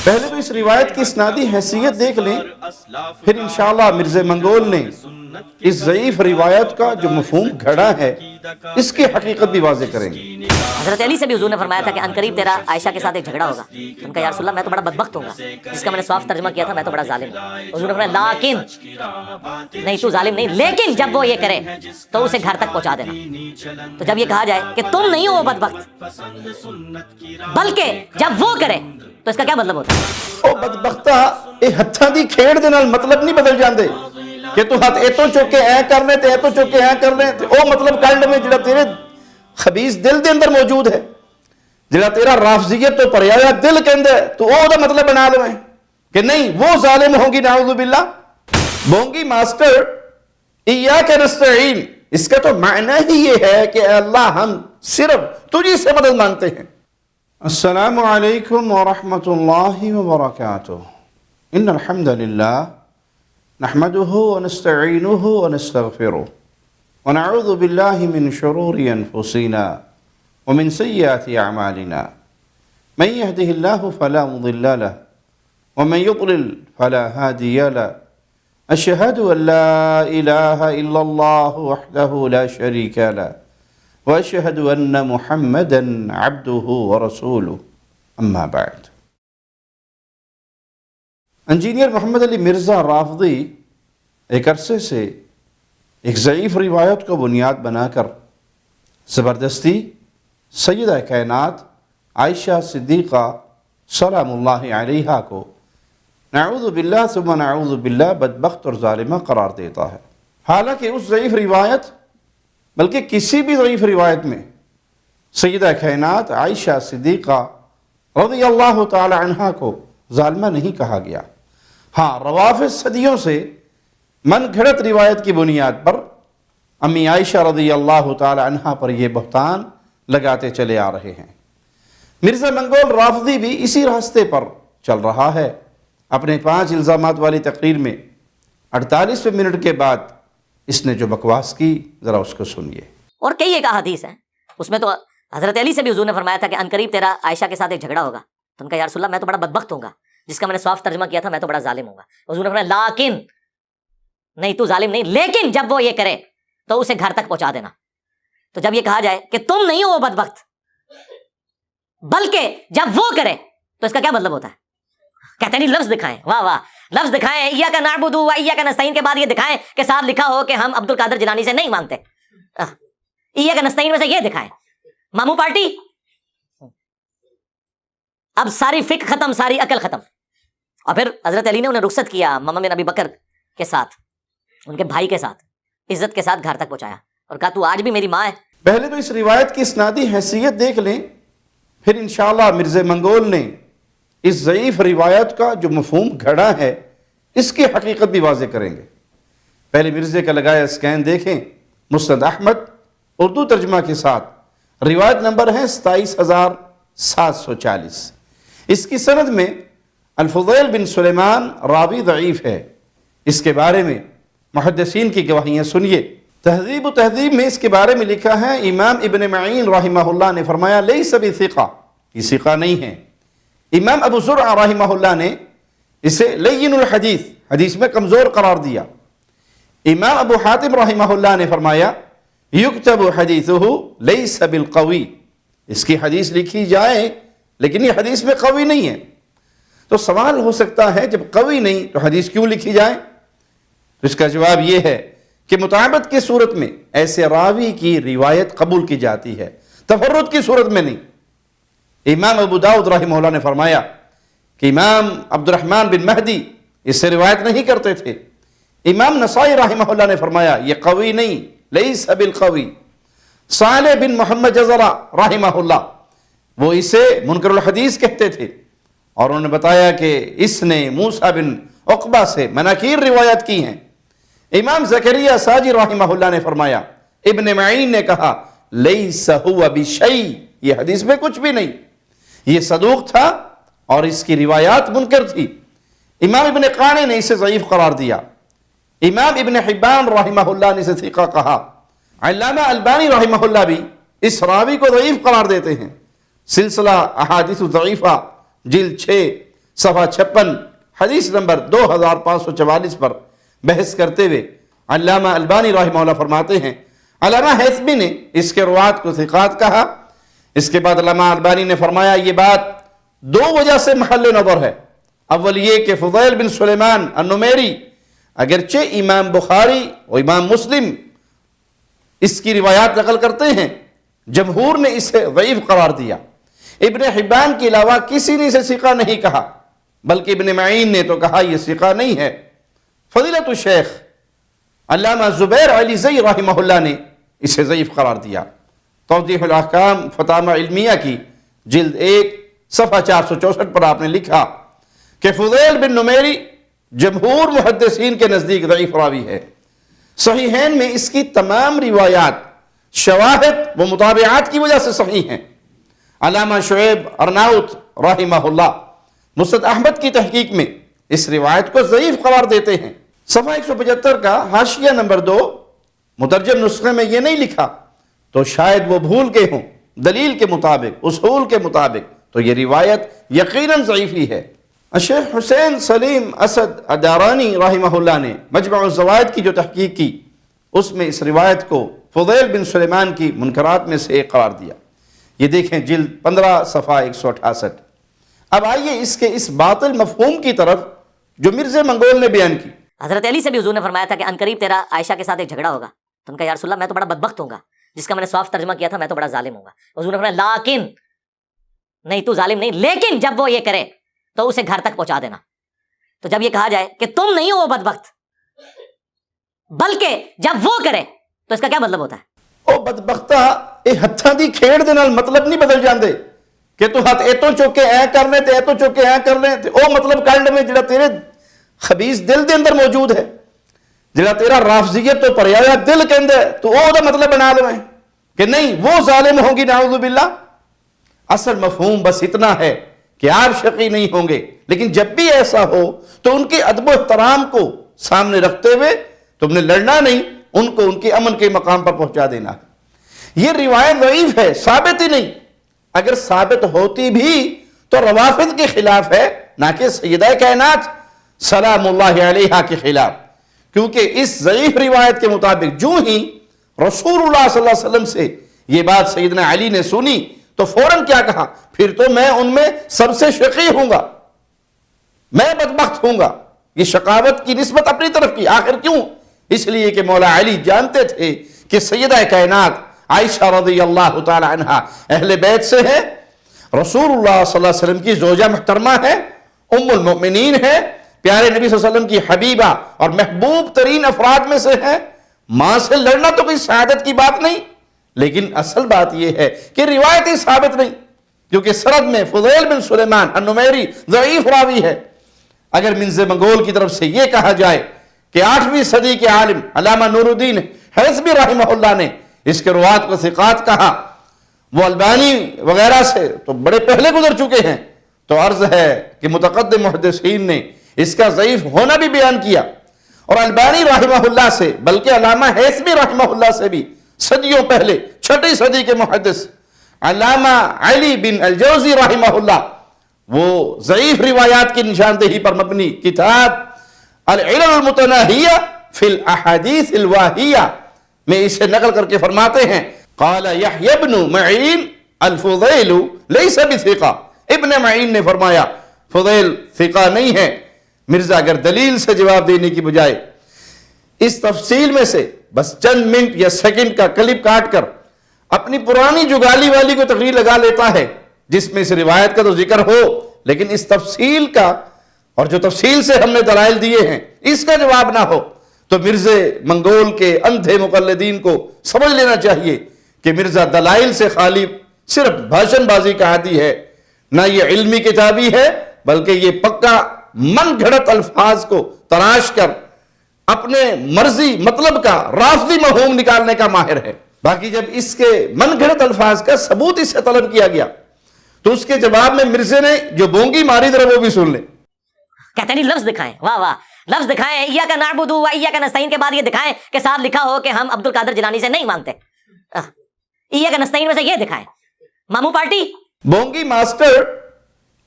پہلے تو اس روایت کی اسنادی حیثیت دیکھ لیں، پھر انشاءاللہ مرزا منگول نے اس ضعیف روایت کا جو مفہوم گھڑا ہے اس کی حقیقت بھی واضح کریں گے۔ حضرت علی سے بھی حضور نے فرمایا تھا کہ عنقریب تیرا عائشہ کے ساتھ ایک جھگڑا ہوگا۔ ان کا یا رسول اللہ میں تو بڑا بدبخت ہوں گا، جس کا میں نے صاف ترجمہ کیا تھا میں تو بڑا ظالم ہوں۔ حضور نے فرمایا لیکن نہیں، تو ظالم نہیں، لیکن جب وہ یہ کرے تو اسے گھر تک پہنچا دینا۔ تو جب یہ کہا جائے کہ تم نہیں ہو وہ بدبخت، بلکہ جب وہ کرے تو اس کا کیا مطلب ہوتا ہے؟ او بدبختہ، اے ہتھاں دی کھیڑ دے نال مطلب نہیں بدل جاندے کہ تو ہاتھ ایتوں چوکے اے کرنے تے ایتوں چوکے اے کرنے تے او مطلب کلڈ میں جڑا تیرے خبیث دل دے اندر موجود ہے، جڑا تیرا رافضیت تو پریا ہوا دل کہندا ہے، تو او دا مطلب بنا لو کہ نہیں وہ ظالم ہوں گی نعوذ باللہ۔ بونگی ماسٹر ایاک نستعین، اس کا تو معنی ہی یہ ہے کہ اے اللہ ہم صرف تجھی سے مدد مانگتے ہیں۔ السلام علیکم ورحمۃ اللہ وبرکاتہ۔ ان الحمد للہ نحمده ونستعینه ونستغفره ونعوذ باللہ من شرور انفسنا ومن سیئات اعمالنا من يهده الله فلا مضل له ومن يضلل فلا هادي له اشهد ان لا اله الا الله وحده لا شريك له واشهد ان محمدا عبده ورسوله اما بعد۔ انجینئر محمد علی مرزا رافضی ایک عرصے سے ایک ضعیف روایت کو بنیاد بنا کر زبردستی سیدہ کائنات عائشہ صدیقہ سلام اللہ علیہا کو نعوذ باللہ ثم نعوذ باللہ بدبخت اور ظالمہ قرار دیتا ہے۔ حالانکہ اس ضعیف روایت بلکہ کسی بھی ضعیف روایت میں سیدہ کائنات عائشہ صدیقہ رضی اللہ تعالی عنہا کو ظالمہ نہیں کہا گیا۔ ہاں، روافض صدیوں سے من گھڑت روایت کی بنیاد پر امی عائشہ رضی اللہ تعالی عنہا پر یہ بہتان لگاتے چلے آ رہے ہیں۔ مرزا منگول رافضی بھی اسی راستے پر چل رہا ہے۔ اپنے 5 الزامات والی تقریر میں 48 منٹ کے بعد اس نے جو بکواس کی ذرا اس کو سنیے۔ اور کئی ایک احادیث ہیں، اس میں تو حضرت علی سے بھی حضور نے فرمایا تھا کہ عنقریب تیرا عائشہ کے ساتھ ایک جھگڑا ہوگا۔ تو ان کا یا رسول اللہ میں تو بڑا بدبخت ہوں گا، جس کا میں نے صاف ترجمہ کیا تھا میں تو بڑا ظالم ہوں گا۔ حضور نے فرمایا لیکن نہیں، تو ظالم نہیں، لیکن جب وہ یہ کرے تو اسے گھر تک پہنچا دینا۔ تو جب یہ کہا جائے کہ تم نہیں ہو وہ بدبخت، بلکہ جب وہ کرے تو اس کا کیا مطلب ہوتا ہے؟ کہتے نہیں لفظ دکھائیں، واہ واہ، لفظ دکھائیں، ایاک نعبد و ایاک نستعین کے بعد یہ دکھائیں کہ ساتھ لکھا ہو کہ ہم عبد القادر جیلانی سے نہیں مانگتے۔ ایاک نستعین میں سے یہ دکھائیں، ماموں پارٹی۔ اب ساری فکر ختم، ساری عقل ختم۔ اور پھر حضرت علی نے انہیں رخصت کیا ماما بن ابی بکر کے ساتھ، ان کے بھائی کے ساتھ، عزت کے ساتھ گھر تک پہنچایا اور کہا تو آج بھی میری ماں ہے۔ پہلے تو اس روایت کی اسنادی حیثیت دیکھ لیں، پھر انشاءاللہ مرزا منگول نے اس ضعیف روایت کا جو مفہوم گھڑا ہے اس کی حقیقت بھی واضح کریں گے۔ پہلے مرزے کا لگایا اسکین دیکھیں، مسند احمد اردو ترجمہ کے ساتھ، روایت نمبر ہے 27740۔ اس کی سند میں الفضیل بن سلیمان راوی ضعیف ہے۔ اس کے بارے میں محدثین کی گواہیاں سنیے۔ تہذیب و تہذیب میں اس کے بارے میں لکھا ہے، امام ابن معین رحمہ اللہ نے فرمایا لیس بثقہ، یہ ثقہ نہیں ہے۔ امام ابو زرع رحمہ اللہ نے اسے لین الحدیث، حدیث میں کمزور قرار دیا۔ امام ابو حاتم رحمہ اللہ نے فرمایا یکتب حدیثہ لیس بالقوی، اس کی حدیث لکھی جائے لیکن یہ حدیث میں قوی نہیں ہے۔ تو سوال ہو سکتا ہے جب قوی نہیں تو حدیث کیوں لکھی جائے؟ تو اس کا جواب یہ ہے کہ مطابقت کی صورت میں ایسے راوی کی روایت قبول کی جاتی ہے، تفرد کی صورت میں نہیں۔ امام ابو داؤد رحمہ اللہ نے فرمایا کہ امام عبد الرحمن بن مہدی اس سے روایت نہیں کرتے تھے۔ امام نسائی رحمہ اللہ نے فرمایا یہ قوی نہیں، لیس بالقوی۔ صالح بن محمد جزرہ رحمہ اللہ وہ اسے منکر الحدیث کہتے تھے، اور انہوں نے بتایا کہ اس نے موسیٰ بن عقبہ سے مناکیر روایت کی ہیں۔ امام زکریا ساجی رحمہ اللہ نے فرمایا، ابن معین نے کہا لیس ہوا بشیء، یہ حدیث میں کچھ بھی نہیں، یہ صدوق تھا اور اس کی روایات منکر تھی۔ امام ابن قانی نے اسے ضعیف قرار دیا۔ امام ابن حبان رحمہ اللہ نے اسے ثقہ کہا۔ علامہ البانی رحمہ اللہ بھی اس راوی کو ضعیف قرار دیتے ہیں۔ سلسلہ احادیث ضعیفہ جلد 6 صفحہ 56 حدیث نمبر 2544 پر بحث کرتے ہوئے علامہ البانی رحمہ اللہ فرماتے ہیں، علامہ حیثمی نے اس کے روات کو ثقات کہا۔ اس کے بعد علامہ البانی نے فرمایا یہ بات دو وجہ سے محل نظر ہے۔ اول یہ کہ فضیل بن سلیمان النمیری اگرچہ امام بخاری اور امام مسلم اس کی روایات نقل کرتے ہیں، جمہور نے اسے ضعیف قرار دیا۔ ابن حبان کے علاوہ کسی نے اسے ثقہ نہیں کہا، بلکہ ابن معین نے تو کہا یہ ثقہ نہیں ہے۔ فضیلت الشیخ علامہ زبیر علی زئی رحمہ اللہ نے اسے ضعیف قرار دیا۔ توضیح الاحکام فتاوی علمیہ کی جلد 1 صفحہ 464 پر آپ نے لکھا کہ فضیل بن نمیری جمہور محدثین کے نزدیک ضعیف راوی ہے۔ صحیحین میں اس کی تمام روایات شواہد و مطابعات کی وجہ سے صحیح ہیں۔ علامہ شعیب ارناؤت رحمہ اللہ مسند احمد کی تحقیق میں اس روایت کو ضعیف قرار دیتے ہیں۔ صفحہ 175 کا حاشیہ نمبر 2 مترجم نسخے میں یہ نہیں لکھا تو شاید وہ بھول گئے ہوں، دلیل کے مطابق، اصول کے مطابق تو یہ روایت یقیناً ضعیف ہی ہے۔ شیخ حسین سلیم اسد ادارانی رحمہ اللہ نے مجمع الزوائد کی جو تحقیق کی اس میں اس روایت کو فضیل بن سلیمان کی منکرات میں سے ایک قرار دیا۔ یہ دیکھیں جلد 15 صفحہ 168۔ اب آئیے اس کے اس باطل مفہوم کی طرف جو مرزا منگول نے بیان کی۔ حضرت علی سے بھی حضور نے فرمایا تھا کہ عنقریب تیرا عائشہ کے ساتھ ایک جھگڑا ہوگا، تو ان کا یا رسول اللہ میں تو بڑا بدبخت ہوں گا، جس کا میں نے صاف ترجمہ کیا تھا میں تو بڑا ظالم ہوں گا۔ حضور نے فرمایا لیکن نہیں تو ظالم نہیں، لیکن جب وہ یہ کرے تو اسے گھر تک پہنچا دینا۔ تو جب یہ کہا جائے کہ تم نہیں ہو وہ بدبخت بلکہ جب وہ کرے تو اس کا کیا مطلب ہوتا ہے؟ او بدبختہ اے ہتھاں دی کھیڑ دے نال مطلب نہیں بدل جاندے کہ تو ہاتھ ایتوں چوک کے اے کر لیں تے ایتوں چوک کے اے کر لیں تے او مطلب کر لیں جڑا تیرے خبیث دل دے اندر موجود ہے، جڑا تیرا رافضیت تو پریا ہوا دل کہندا ہے تو او دا مطلب بنا لویں کہ نہیں وہ ظالم ہوں گی نعوذ باللہ۔ اصل مفہوم بس اتنا ہے کہ آپ شقی نہیں ہوں گے، لیکن جب بھی ایسا ہو تو ان کے ادب و احترام کو سامنے رکھتے ہوئے تم نے لڑنا نہیں، ان کو ان کے امن کے مقام پر پہنچا دینا ہے۔ یہ روایت ضعیف ہے، ثابت ہی نہیں۔ اگر ثابت ہوتی بھی تو روافض کے خلاف ہے، نہ کہ سیدہ کائنات سلام اللہ علیہا کے خلاف، کیونکہ اس ضعیف روایت کے مطابق جو ہی رسول اللہ صلی اللہ علیہ وسلم سے یہ بات سیدنا علی نے سنی تو فوراً کیا کہا؟ پھر تو میں ان میں سب سے شقی ہوں گا، میں بدبخت ہوں گا۔ یہ شقاوت کی نسبت اپنی طرف کی، آخر کیوں؟ اس لیے کہ مولا علی جانتے تھے کہ سیدہ کائنات عائشہ رضی اللہ تعالی عنہا اہل بیت سے ہے، رسول اللہ صلی اللہ علیہ وسلم کی زوجہ محترمہ ہے، ام المؤمنین ہے، پیارے نبی صلی اللہ علیہ وسلم کی حبیبہ اور محبوب ترین افراد میں سے ہے۔ ماں سے لڑنا تو کوئی سعادت کی بات نہیں، لیکن اصل بات یہ ہے کہ روایتی ثابت نہیں، کیونکہ سند میں فضیل بن سلیمان النمیری ضعیف راوی ہے۔ اگر منزل منگول کی طرف سے یہ کہا جائے کہ 8ویں صدی کے عالم علامہ نور الدین حیثمی رحمہ اللہ نے اس کے روات کو ثقات کہا، وہ البانی وغیرہ سے تو بڑے پہلے گزر چکے ہیں، تو عرض ہے کہ متقدم محدثین نے اس کا ضعیف ہونا بھی بیان کیا، اور البانی رحمہ اللہ سے بلکہ علامہ حیثمی رحمہ اللہ سے بھی صدیوں پہلے 6 صدی کے محدث علامہ علی بن الجوزی رحمہ اللہ وہ ضعیف روایات کی نشاندہی پر مبنی کتاب العلل المتناہیہ فی الاحادیث الواہیہ میں اسے نقل کر کے فرماتے ہیں، قال یحیی بن معین الفضیل لیس بثقہ، ابن معین نے فرمایا فضیل ثقہ نہیں ہے۔ مرزا اگر دلیل سے جواب دینے کی بجائے اس تفصیل میں سے بس چند منٹ یا سیکنڈ کا کلپ کاٹ کر اپنی پرانی جگالی والی کو تقریر لگا لیتا ہے جس میں اس روایت کا تو ذکر ہو، لیکن اس تفصیل کا اور جو تفصیل سے ہم نے دلائل دیے ہیں اس کا جواب نہ ہو، تو مرزا منگول کے اندھے مقلدین کو سمجھ لینا چاہیے کہ مرزا دلائل سے خالی صرف بھاشن بازی کا عادی ہے، نہ یہ علمی کتابی ہے بلکہ یہ پکا من گھڑت الفاظ کو تراش کر اپنے مرضی مطلب کا رافضی مفہوم نکالنے کا ماہر ہے۔ باقی جب اس کے من گھڑت الفاظ کا ثبوت اس سے طلب کیا گیا تو اس کے جواب میں مرزا نے جو بونگی ماری ذرا وہ بھی سن لیں۔ کہتے نہیں لفظ دکھائیں، واہ واہ، لفظ دکھائیں، ایاک نعبد و ایاک نستعین کے بعد یہ دکھائیں کہ صاحب لکھا ہو کہ ہم عبد القادر جیلانی سے نہیں مانگتے، ایاک نستعین میں سے یہ دکھائیں۔ مامو پارٹی بونگی ماسٹر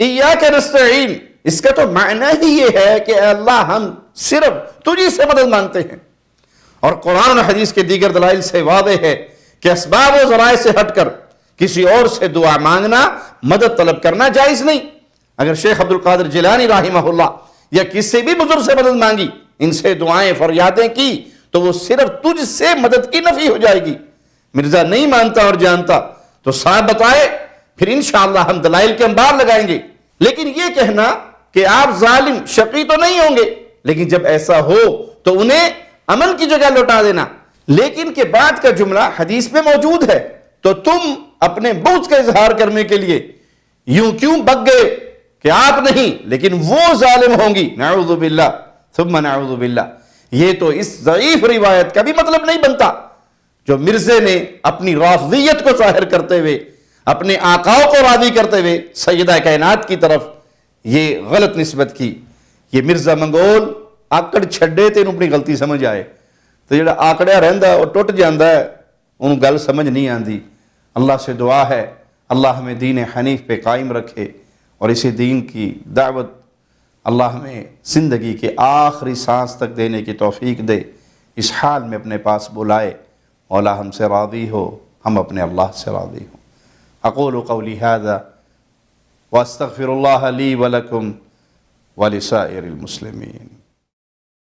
ایاک نستعین اس کا تو معنی ہی یہ ہے کہ اے اللہ ہم صرف تجھی سے مدد مانگتے ہیں. اور قرآن و حدیث کے دیگر دلائل سے واضح ہے کہ اسباب و ذرائع سے ہٹ کر کسی اور سے دعا مانگنا، مدد طلب کرنا جائز نہیں. اگر شیخ عبد القادر جیلانی رحمہ اللہ یا کسی بھی بزرگ سے مدد مانگی، ان سے دعائیں فریادیں کی، تو وہ صرف تجھ سے مدد کی نفی ہو جائے گی. مرزا نہیں مانتا اور جانتا تو صاحب بتائے، پھر انشاءاللہ ہم دلائل کے انبار لگائیں گے. لیکن یہ کہنا کہ آپ ظالم شقی تو نہیں ہوں گے، لیکن جب ایسا ہو تو انہیں امن کی جگہ لوٹا دینا. لیکن کے بعد کا جملہ حدیث میں موجود ہے، تو تم اپنے بغض کا اظہار کرنے کے لیے یوں کیوں بک گئے کہ آپ نہیں لیکن وہ ظالم ہوں گی. نعوذ باللہ ثم نعوذ باللہ. یہ تو اس ضعیف روایت کا بھی مطلب نہیں بنتا جو مرزے نے اپنی رافضیت کو ظاہر کرتے ہوئے، اپنے آقاؤں کو راضی کرتے ہوئے سیدہ کائنات کی طرف یہ غلط نسبت کی. یہ مرزا منگول آکڑ چھڑے تے اپنی غلطی سمجھ آئے، تو جڑا آکڑیا رہندا اور ٹوٹ جاندا ہے انہوں گل سمجھ نہیں آندی. اللہ سے دعا ہے اللہ ہمیں دین حنیف پہ قائم رکھے اور اسی دین کی دعوت اللہ ہمیں زندگی کے آخری سانس تک دینے کی توفیق دے. اس حال میں اپنے پاس بلائے، مولا ہم سے راضی ہو، ہم اپنے اللہ سے راضی ہوں. اقول قولی هذا واستغفر اللہ لی ولکم ولسائر المسلمین.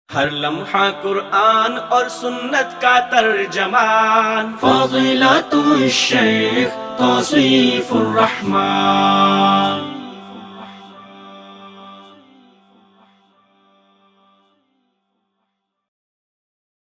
ہر لمحہ قرآن اور سنت کا ترجمان، فضیلت الشیخ توصیف الرحمان.